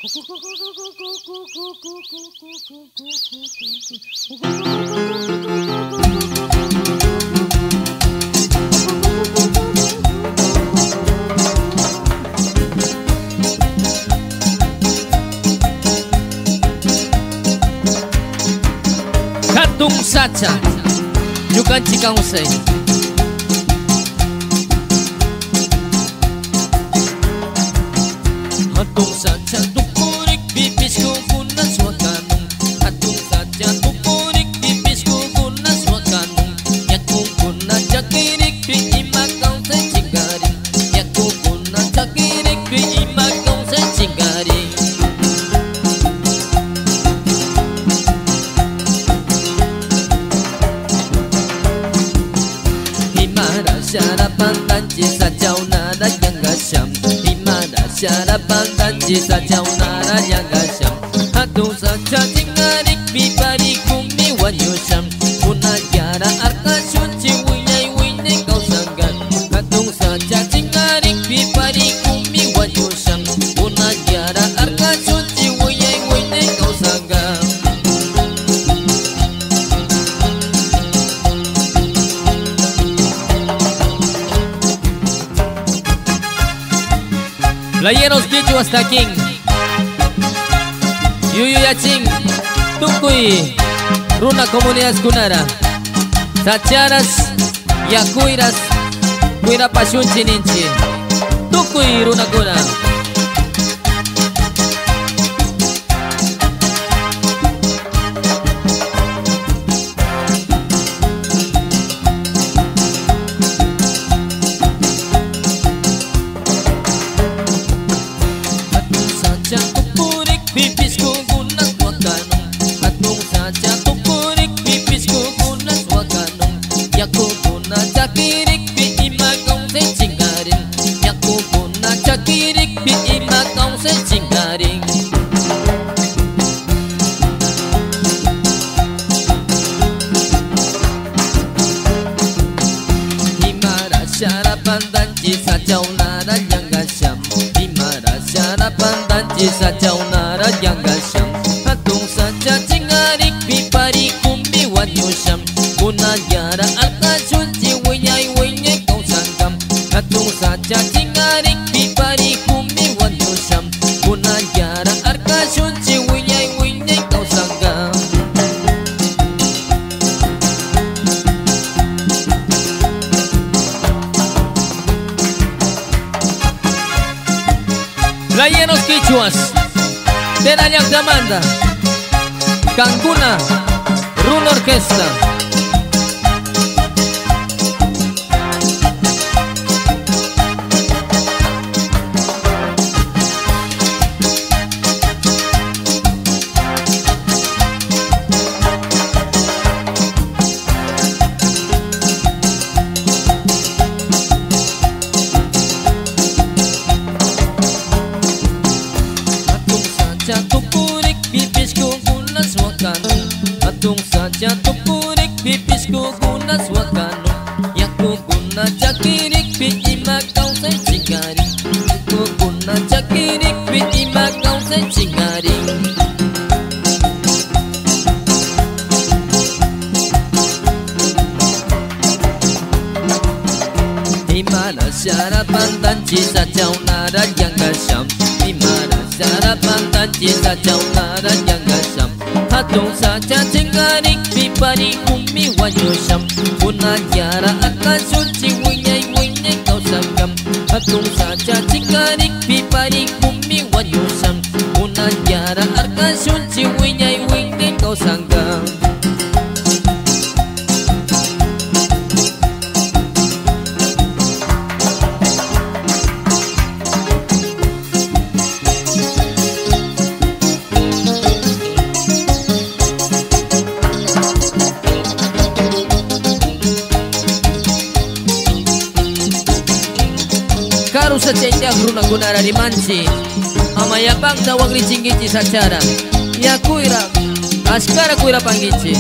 Gantung saja juga jika usai. Gantung saja tuk kurik pipisku guna suakanung. Gantung saja tuk kurik pipisku guna suakanung. Yaku guna jakirik di imakau secinggaring. Yaku guna jakirik di imakau secinggaring. Syarapan tanci sajau nara yang gasyam. Dimana syarapan tanci sajau nara yang gasyam. Hatung saja tinggarik bibari kumi wanyusam. Punah kiara arka suci winyai winyai kau sanggan. Hatung saja tinggarik bibari kumi wanyusam. Punah kiara arka suci winyai winyai kau sanggan. Playeros Kichu hasta King Yuyu Yaching Tukui Runa Comunidad Kunara Sacharas Yakuiras Kuira Pasyun Chininchi Tukui Runa Kuna pipisku guna suakanung. Hatung saja tukurik pipisku guna suakanung. Yaku guna jakirik bi imakau secinggaring. Yaku guna jakirik bi imakau secinggaring. Himara syarapan tanci sajau nara yang gasyam. Himara syarapan tanci sajau nara yang gasyam. Hatung saja cingarik bipari kumbi wanyusam. Guna yara arka suci winyai winyai kau sangkam. Hatung saja cingarik bipari kumbi wanyusam. Guna yara arka suci winyai winyai kau sangkam. Playeros Kichuas Tenanyak Damanda Kangkuna Run Orquesta. Tukurik pipisku guna suakanung. Hatung saja tukurik pipisku guna suakanung. Yaku guna jakirik bi imakau secinggaring. Yaku guna jakirik bi imakau secinggaring. Dimana syarapan tanci sajau nara yang gasyam. Dimana syarapan tanci sajau nara yang gasyam. Hatung saja tinggarik bipari kumi wanyusam. Punah yara arka suci winyai winyai kau sangkam. Hatung saja tinggarik bipari kumi wanyusam. Punah yara arka suci winyai winyai kau sangkam. Karu secenya Runa Kunara di Manci Amaya bang tawag licinggici sacara. Ya kuira Askara kuira panggici